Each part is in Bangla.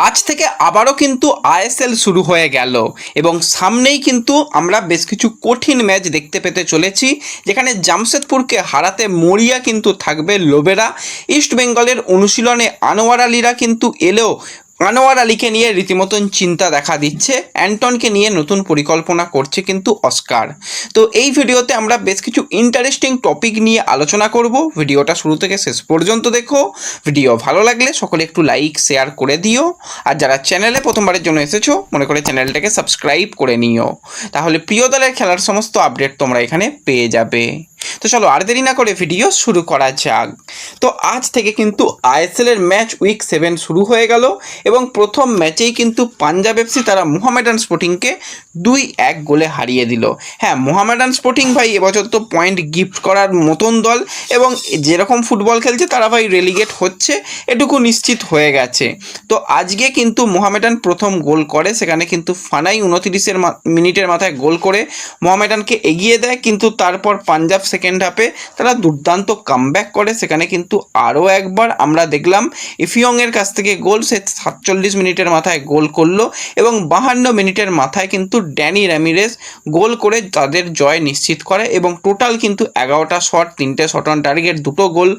আজ থেকে আবারও কিন্তু আইএসএল শুরু হয়ে গেল এবং সামনেই কিন্তু আমরা বেশ কিছু কঠিন ম্যাচ দেখতে পেতে চলেছি, যেখানে জামশেদপুরকে হারাতে মরিয়া কিন্তু থাকবে লোবেরা। ইস্ট বেঙ্গলের অনুশীলনে আনোয়ার আলীরা কিন্তু এলেও আনোয়ার আলীকে নিয়ে রীতিমতন চিন্তা দেখা দিচ্ছে, অ্যান্টনকে নিয়ে নতুন পরিকল্পনা করছে কিন্তু অস্কার। তো এই ভিডিওতে আমরা বেশ কিছু ইন্টারেস্টিং টপিক নিয়ে আলোচনা করব। ভিডিওটা শুরু থেকে শেষ পর্যন্ত দেখো। ভিডিও ভালো লাগলে সকলে একটু লাইক শেয়ার করে দিও, আর যারা চ্যানেলে প্রথমবারের জন্য এসেছো মনে করে চ্যানেলটাকে সাবস্ক্রাইব করে নিও, তাহলে প্রিয় দলের খেলার সমস্ত আপডেট তোমরা এখানে পেয়ে যাবে। তো চলো আর দেরি না করে ভিডিও শুরু করা যাক। তো আজ থেকে কিন্তু আইএসএলের ম্যাচ উইক 7 শুরু হয়ে গেল এবং প্রথম ম্যাচেই কিন্তু পাঞ্জাব এফসি তারা মোহামেডান স্পোর্টিংকে 2-1 গোলে হারিয়ে দিল। হ্যাঁ, মোহামেডান স্পোর্টিং ভাই এবছর তো পয়েন্ট গিফট করার মতন দল, এবং যেরকম ফুটবল খেলছে তারা ভাই রেলিগেট হচ্ছে এটুকু নিশ্চিত হয়ে গেছে। তো আজকে কিন্তু মোহামেডান প্রথম গোল করে, সেখানে কিন্তু ফানাই 29 মিনিটের মাথায় গোল করে মোহামেডানকে এগিয়ে দেয়, কিন্তু তারপর পাঞ্জাব সেকেন্ড হাফে তারা দুর্দান্ত কামব্যাক করে। সেখানে কিন্তু আরও একবার আমরা দেখলাম ইফিয়ংয়ের কাছ থেকে গোল, সে 47 মিনিটের মাথায় গোল করলো এবং 52 মিনিটের মাথায় কিন্তু ড্যানি র্যামিরেস গোল করে তাদের জয় নিশ্চিত করে। এবং টোটাল কিন্তু 11টা শট, 3টে শট অন টার্গেট, 2টো গোল,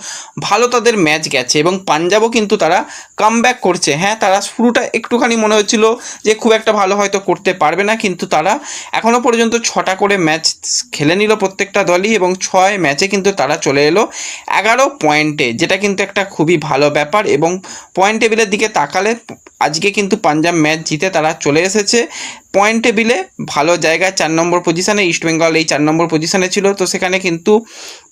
ভালো তাদের ম্যাচ গেছে। এবং পাঞ্জাবও কিন্তু তারা কামব্যাক করছে। হ্যাঁ, তারা শুরুটা একটুখানি মনে হচ্ছিল যে খুব একটা ভালো হয়তো করতে পারবে না, কিন্তু তারা এখনও পর্যন্ত 6টা করে ম্যাচ খেলে নিল প্রত্যেকটা দলই, এবং 6 ম্যাচে কিন্তু তারা চলে এলো 11 পয়েন্টে, যেটা কিন্তু একটা খুবই ভালো ব্যাপার। এবং পয়েন্ট টেবিলের দিকে তাকালে আজকে কিন্তু পাঞ্জাব ম্যাচ জিতে তারা চলে এসেছে পয়েন্ট টেবিলে ভালো জায়গায় 4 নম্বর পজিশানে। ইস্টবেঙ্গল এই 4 নম্বর পজিশানে ছিল, তো সেখানে কিন্তু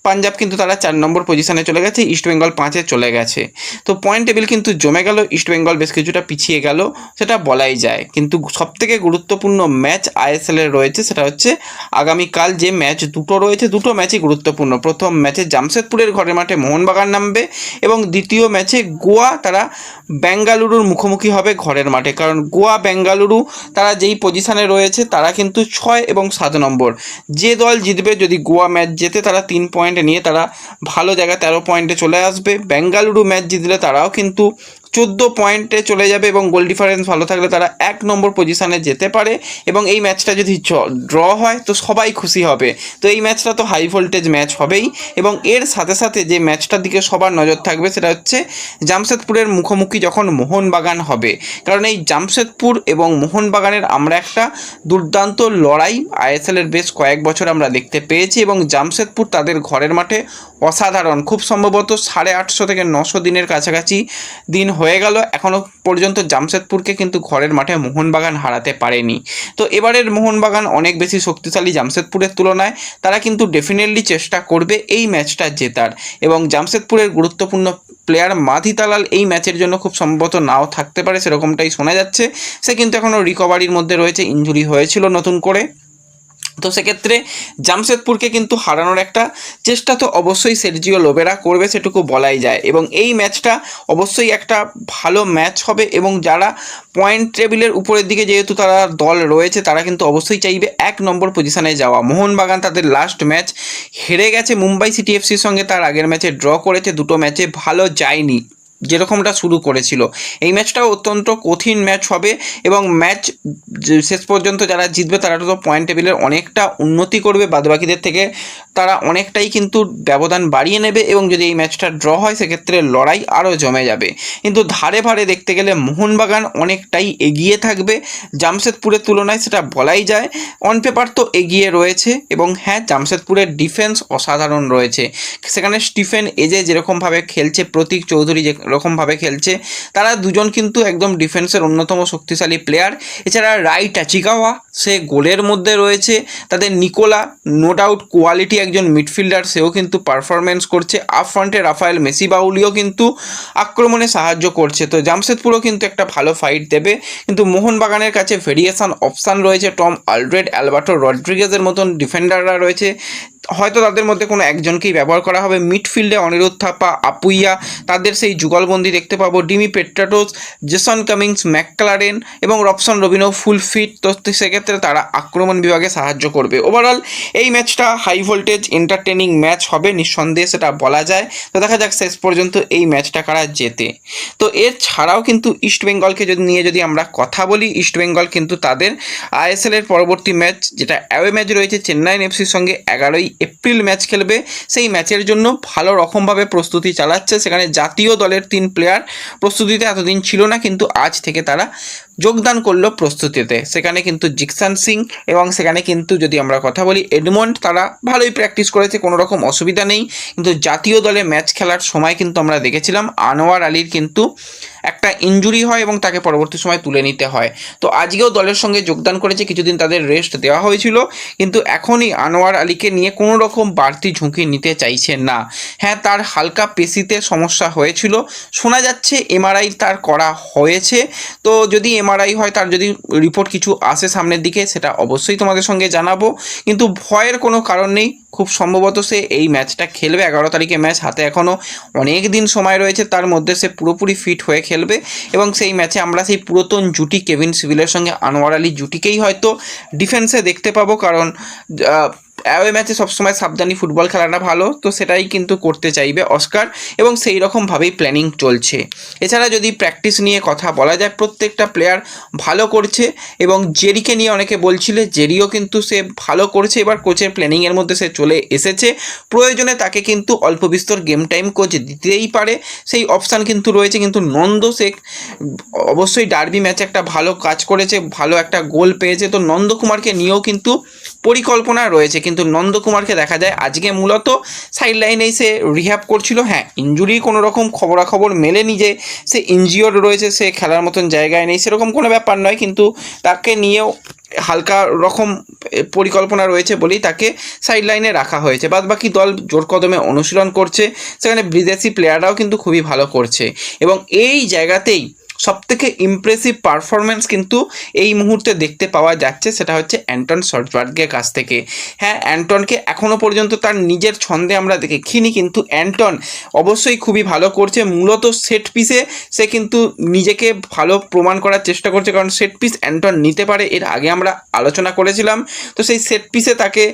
পাঞ্জাব কিন্তু তারা 4 নম্বর পজিশানে চলে গেছে, ইস্টবেঙ্গল 5-এ চলে গেছে। তো পয়েন্ট টেবিল কিন্তু জমে গেল, ইস্টবেঙ্গল বেশ কিছুটা পিছিয়ে গেল, সেটা বলাই যায়। কিন্তু সবথেকে গুরুত্বপূর্ণ ম্যাচ আইএসএলের রয়েছে, সেটা হচ্ছে আগামীকাল যে ম্যাচ দুটো রয়েছে, দুটো ম্যাচই গুরুত্বপূর্ণ। প্রথম ম্যাচে জামশেদপুরের ঘরের মাঠে মোহনবাগান নামবে, এবং দ্বিতীয় ম্যাচে গোয়া তারা বেঙ্গালুরুর মুখোমুখি হবে ঘরের মাঠে। কারণ গোয়া বেঙ্গালুরু তারা যেই পজিশানে রয়েছে তারা কিন্তু 6 এবং 7 নম্বর। যে দল জিতবে, যদি গোয়া ম্যাচ জেতে তারা 3 পয়েন্ট নিয়ে তারা ভালো জায়গায় 13 পয়েন্টে চলে আসবে। বেঙ্গালুরু ম্যাচ জিতলে তারাও কিন্তু 14 পয়েন্টে চলে যাবে, এবং গোল ডিফারেন্স ভালো থাকলে তারা 1 নম্বর পজিশানে যেতে পারে। এবং এই ম্যাচটা যদি ড্র হয় তো সবাই খুশি হবে। তো এই ম্যাচটা তো হাই ভোল্টেজ ম্যাচ হবেই। এবং এর সাথে সাথে যে ম্যাচটার দিকে সবার নজর থাকবে সেটা হচ্ছে জামশেদপুরের মুখোমুখি যখন মোহনবাগান হবে। কারণ এই জামশেদপুর এবং মোহনবাগানের আমরা একটা দুর্দান্ত লড়াই আইএসএলের বেশ কয়েক বছর আমরা দেখতে পেয়েছি, এবং জামশেদপুর তাদের ঘরের মাঠে অসাধারণ, খুব সম্ভবত 850 থেকে 900 দিনের কাছাকাছি দিন হয়ে গেল এখনও পর্যন্ত জামশেদপুরকে কিন্তু ঘরের মাঠে মোহনবাগান হারাতে পারেনি। তো এবারের মোহনবাগান অনেক বেশি শক্তিশালী জামশেদপুরের তুলনায়, তারা কিন্তু ডেফিনেটলি চেষ্টা করবে এই ম্যাচটা জেতার। এবং জামশেদপুরের গুরুত্বপূর্ণ প্লেয়ার মাধি তালাল এই ম্যাচের জন্য খুব সম্ভবত নাও থাকতে পারে, সেরকমটাই শোনা যাচ্ছে। সে কিন্তু এখনও রিকভারির মধ্যে রয়েছে, ইনজুরি হয়েছিল নতুন করে। তো সেক্ষেত্রে জামশেদপুরকে কিন্তু হারানোর একটা চেষ্টা তো অবশ্যই সের্জিও লোবেরা করবে, সেটুকু বলাই যায়। এবং এই ম্যাচটা অবশ্যই একটা ভালো ম্যাচ হবে, এবং যারা পয়েন্ট টেবিলের উপরের দিকে যেহেতু তারা দল রয়েছে তারা কিন্তু অবশ্যই চাইবে 1 নম্বর পজিশানে যাওয়া। মোহনবাগান তাদের লাস্ট ম্যাচ হেরে গেছে মুম্বাই সিটি এফসির সঙ্গে, তার আগের ম্যাচে ড্র করেছে, দুটো ম্যাচে ভালো যায়নি যেরকমটা শুরু করেছিল। এই ম্যাচটাও অত্যন্ত কঠিন ম্যাচ হবে, এবং ম্যাচ শেষ পর্যন্ত যারা জিতবে তারা তো পয়েন্ট টেবিলের অনেকটা উন্নতি করবে বাদবাকিদের থেকে, তারা অনেকটাই কিন্তু ব্যবধান বাড়িয়ে নেবে। এবং যদি এই ম্যাচটা ড্র হয় সেক্ষেত্রে লড়াই আরও জমে যাবে। কিন্তু ধারে ভারে দেখতে গেলে মোহনবাগান অনেকটাই এগিয়ে থাকবে জামশেদপুরের তুলনায়, সেটা বলাই যায়। অন পেপার তো এগিয়ে রয়েছে, এবং হ্যাঁ, জামশেদপুরের ডিফেন্স অসাধারণ রয়েছে। সেখানে স্টিফেন এজে যেরকমভাবে খেলছে, প্রতীক চৌধুরী রকমভাবে খেলছে, তারা দুজন কিন্তু একদম ডিফেন্সের অন্যতম শক্তিশালী প্লেয়ার। এছাড়া রাইট আচিকাওয়া সে গোলের মধ্যে রয়েছে, তাদের নিকোলা নো ডাউট কোয়ালিটি একজন মিডফিল্ডার, সেও কিন্তু পারফরমেন্স করছে। আপ ফ্রন্টে রাফায়েল মেসি বাউলিও কিন্তু আক্রমণে সাহায্য করছে। তো জামশেদপুরও কিন্তু একটা ভালো ফাইট দেবে। কিন্তু মোহনবাগানের কাছে ভেরিয়েশন অপশান রয়েছে, টম আলড্রেড, অ্যালবার্টো রড্রিগেজের মতন ডিফেন্ডাররা রয়েছে, হয়তো তাদের মধ্যে কোনো একজনকেই ব্যবহার করা হবে। মিডফিল্ডে অনিরুদ্ধ থাপা, আপুইয়া, তাদের সেই যুগলবন্দি দেখতে পাবো। ডিমি পেট্রাটোস, জেসন কামিংস, ম্যাকক্লারেন এবং রবসন রবিনো ফুল ফিট, তো সেক্ষেত্রে তারা আক্রমণ বিভাগে সাহায্য করবে। ওভারঅল এই ম্যাচটা হাই ভোল্টেজ এন্টারটেনিং ম্যাচ হবে নিঃসন্দেহে, সেটা বলা যায়। তো দেখা যাক শেষ পর্যন্ত এই ম্যাচটা কারা জেতে। তো এর ছাড়াও কিন্তু ইস্টবেঙ্গলকে যদি আমরা কথা বলি, ইস্টবেঙ্গল কিন্তু তাদের আইএসএল এর পরবর্তী ম্যাচ, যেটা অ্যাওয়ে ম্যাচ রয়েছে চেন্নাইন এফসির সঙ্গে, 11ই এপ্রিল ম্যাচ খেলবে। সেই ম্যাচের জন্য ভালো রকমভাবে প্রস্তুতি চালাচ্ছে। সেখানে জাতীয় দলের 3 প্লেয়ার প্রস্তুতিতে এতদিন ছিল না, কিন্তু আজ থেকে তারা যোগদান করলো প্রস্তুতিতে। সেখানে কিন্তু জিকসান সিং এবং সেখানে কিন্তু যদি আমরা কথা বলি এডমন্ড, তারা ভালোই প্র্যাকটিস করেছে, কোনো রকম অসুবিধা নেই। কিন্তু জাতীয় দলে ম্যাচ খেলার সময় কিন্তু আমরা দেখেছিলাম আনোয়ার আলীর কিন্তু একটা ইনজুরি হয় এবং তাকে পরবর্তী সময় তুলে নিতে হয়। তো আজকেও দলের সঙ্গে যোগদান করেছে, কিছুদিন তাদের রেস্ট দেওয়া হয়েছিল, কিন্তু এখনই আনোয়ার আলীকে নিয়ে কোনো রকম বাড়তি ঝুঁকি নিতে চাইছে না। হ্যাঁ, তার হালকা পেশিতে সমস্যা হয়েছিল, শোনা যাচ্ছে এমআরআই তার করা হয়েছে। তো যদি এমআরআই হয়, তার যদি রিপোর্ট কিছু আসে সামনের দিকে, সেটা অবশ্যই তোমাদের সঙ্গে জানাবো। কিন্তু ভয়ের কোনো কারণ নেই, খুব সম্ভবত সে এই ম্যাচটা খেলবে। 11 তারিখে ম্যাচ, হাতে এখনও অনেক দিন সময় রয়েছে, তার মধ্যে সে পুরোপুরি ফিট হয়ে খেলবে এবং সেই ম্যাচে আমরা সেই পুরাতন জুটি কেভিন সিভিলের সঙ্গে আনোয়ার আলী জুটিকেই হয়তো ডিফেন্সে দেখতে পাবো। কারণ অ্যাওয়ে ম্যাচে সবসময় সাবধানী ফুটবল খেলাটা ভালো, তো সেটাই কিন্তু করতে চাইবে অস্কার এবং সেই রকমভাবেই প্ল্যানিং চলছে। এছাড়া যদি প্র্যাকটিস নিয়ে কথা বলা যায়, প্রত্যেকটা প্লেয়ার ভালো করছে এবং জেরিকে নিয়ে অনেকে বলছিলে, জেরিও কিন্তু সে ভালো করছে। এবার কোচের প্ল্যানিংয়ের মধ্যে সে চলে এসেছে, প্রয়োজনে তাকে কিন্তু অল্প বিস্তর গেম টাইম কোচ দিতেই পারে, সেই অপশান কিন্তু রয়েছে। কিন্তু নন্দ শেখ অবশ্যই ডার্বি ম্যাচে একটা ভালো কাজ করেছে, ভালো একটা গোল পেয়েছে। তো নন্দকুমারকে নিয়েও কিন্তু পরিকল্পনা রয়েছে, কিন্তু নন্দকুমারকে দেখা যায় আজকে মূলত সাইড লাইনে সে রিহ্যাব করছিল। হ্যাঁ, ইনজুরি কোনো রকম খবরাখবর মেলেনি যে সে ইনজিওর্ড রয়েছে, সে খেলার মতন জায়গায় নেই, সেরকম কোনো ব্যাপার নয়, কিন্তু তাকে নিয়েও হালকা রকম পরিকল্পনা রয়েছে বলেই তাকে সাইড লাইনে রাখা হয়েছে। বাদ বাকি দল জোর কদমে অনুশীলন করছে, সেখানে বিদেশি প্লেয়াররাও কিন্তু খুবই ভালো করছে এবং এই জায়গাতেই সবথেকে ইমপ্রেসিভ পারফরমেন্স কিন্তু এই মুহূর্তে দেখতে পাওয়া যাচ্ছে, সেটা হচ্ছে অ্যান্টন সল্জবার্গের কাছ থেকে। হ্যাঁ, অ্যান্টনকে এখনও পর্যন্ত তার নিজের ছন্দে আমরা দেখিনি, কিন্তু অ্যান্টন অবশ্যই খুবই ভালো করছে। মূলত সেট পিসে সে কিন্তু নিজেকে ভালো প্রমাণ করার চেষ্টা করছে, কারণ সেট পিস অ্যান্টন নিতে পারে, এর আগে আমরা আলোচনা করেছিলাম। তো সেই সেট পিসে তাকে,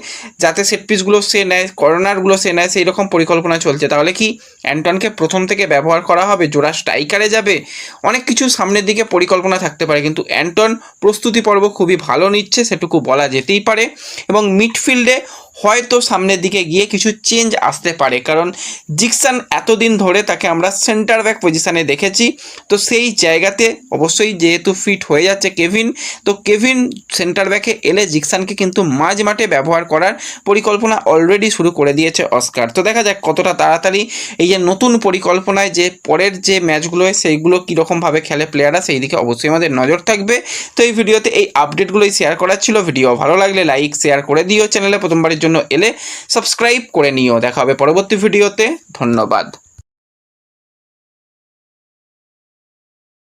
যাতে সেট পিসগুলো সে নেয়, কর্নারগুলো সে নেয়, সেই রকম পরিকল্পনা চলছে। তাহলে কি অ্যান্টনকে প্রথম থেকে ব্যবহার করা হবে, জোড়া স্ট্রাইকারে যাবে, অনেক কিছু সামনের দিকে পরিকল্পনা থাকতে পারে। কিন্তু অ্যান্টন প্রস্তুতি পর্ব খুবই ভালো নিচ্ছে, সেটুকু বলা যেতেই পারে। এবং মিডফিল্ডে হয়তো সামনের দিকে গিয়ে কিছু চেঞ্জ আসতে পারে, কারণ জিকসান এতদিন ধরে তাকে আমরা সেন্টার ব্যাক পজিশানে দেখেছি। তো সেই জায়গাতে অবশ্যই যেহেতু ফিট হয়ে যাচ্ছে কেভিন, তো কেভিন সেন্টার ব্যাকে এলে জিকসানকে কিন্তু মাঝ মাঠে ব্যবহার করার পরিকল্পনা অলরেডি শুরু করে দিয়েছে অস্কার। তো দেখা যাক কতটা তাড়াতাড়ি এই যে নতুন পরিকল্পনায় যে পরের যে ম্যাচগুলো হয় সেইগুলো কীরকমভাবে খেলে প্লেয়াররা, সেই দিকে অবশ্যই আমাদের নজর থাকবে। তো এই ভিডিওতে এই আপডেটগুলোই শেয়ার করার ছিল। ভিডিও ভালো লাগলে লাইক শেয়ার করে দিও, চ্যানেলে প্রথমবারের জন্য এলে সাবস্ক্রাইব করে নিও। দেখা হবে পরবর্তী ভিডিওতে, ধন্যবাদ।